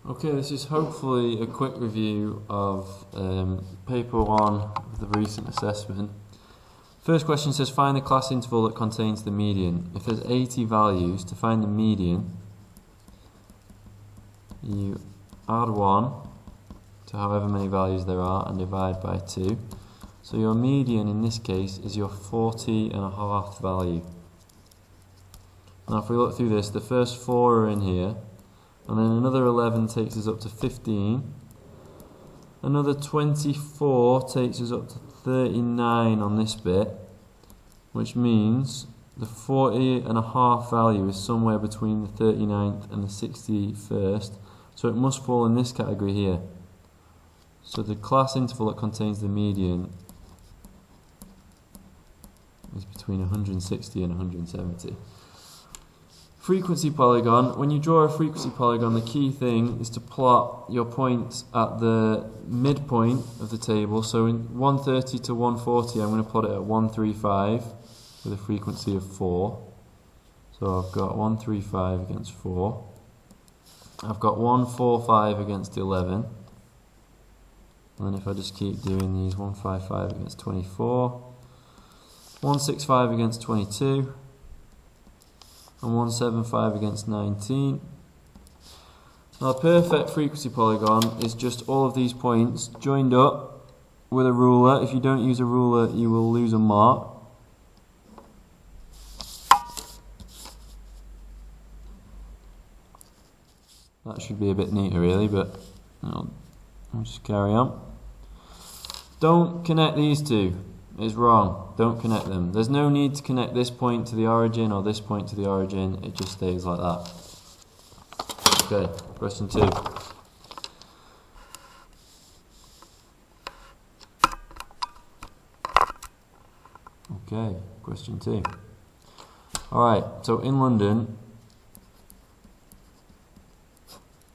Okay, this is hopefully a quick review of paper 1 of the recent assessment. First question says find the class interval that contains the median. If there's 80 values, to find the median, you add 1 to however many values there are and divide by 2. So your median in this case is your 40.5 value. Now if we look through this, the first 4 are in here, and then another 11 takes us up to 15. Another 24 takes us up to 39 on this bit, which means the 40.5 value is somewhere between the 39th and the 61st, so it must fall in this category here. So the class interval that contains the median is between 160 and 170. Frequency polygon. When you draw a frequency polygon, the key thing is to plot your points at the midpoint of the table. So in 130 to 140, I'm going to plot it at 135 with a frequency of 4. So I've got 135 against 4. I've got 145 against 11. And then if I just keep doing these, 155 against 24, 165 against 22, and 175 against 19. Now a perfect frequency polygon is just all of these points joined up with a ruler. If you don't use a ruler, you will lose a mark. That should be a bit neater really, but I'll just carry on. Don't connect these two. It's wrong. Don't connect them. There's no need to connect this point to the origin or this point to the origin. It just stays like that. Okay, question 2. Okay, question 2. Alright, so in London,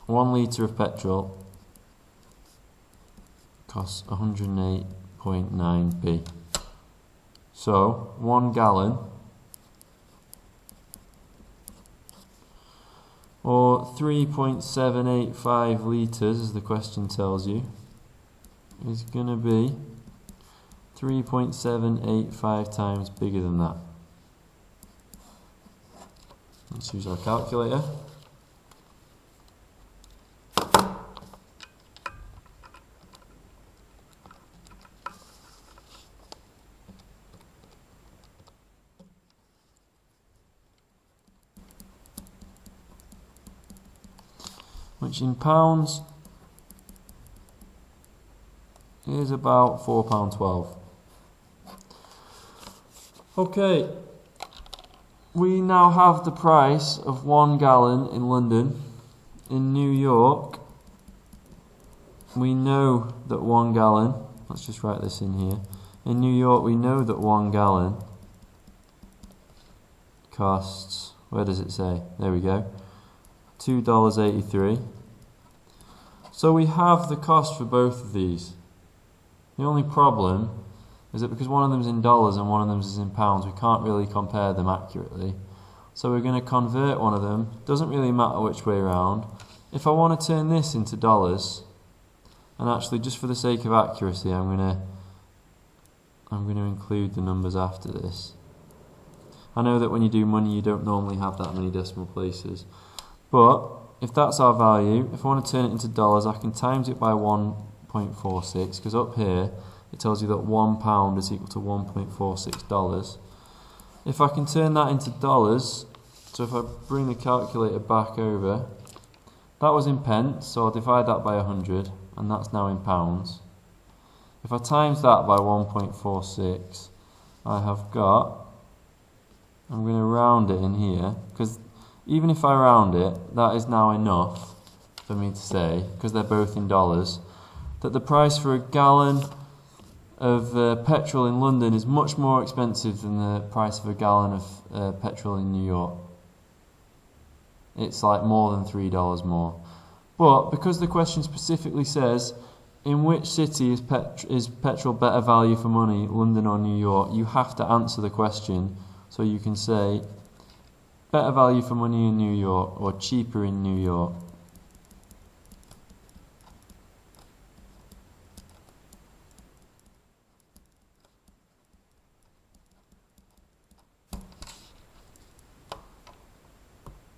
1 litre of petrol costs 108.9p. So 1 gallon, or 3.785 litres, as the question tells you, is going to be 3.785 times bigger than that. Let's use our calculator. Which in pounds is about £4.12. Okay, we now have the price of 1 gallon in London. In New York, we know that 1 gallon, let's just write this in here. In New York, we know that 1 gallon costs, where does it say? There we go. $2.83. So we have the cost for both of these. The only problem is that because one of them is in dollars and one of them is in pounds, we can't really compare them accurately. So we're going to convert one of them. Doesn't really matter which way around. If I want to turn this into dollars, and actually just for the sake of accuracy, I'm going to include the numbers after this. I know that when you do money, you don't normally have that many decimal places. But if that's our value, if I want to turn it into dollars, I can times it by 1.46, because up here it tells you that £1 is equal to $1.46. If I can turn that into dollars, so if I bring the calculator back over, that was in pence, so I'll divide that by 100, and that's now in pounds. If I times that by 1.46, I have got, I'm going to round it in here, because even if I round it, that is now enough for me to say, because they're both in dollars, that the price for a gallon of petrol in London is much more expensive than the price of a gallon of petrol in New York. It's like more than $3 more. But because the question specifically says, in which city is petrol better value for money, London or New York, you have to answer the question. So you can say, better value for money in New York or cheaper in New York.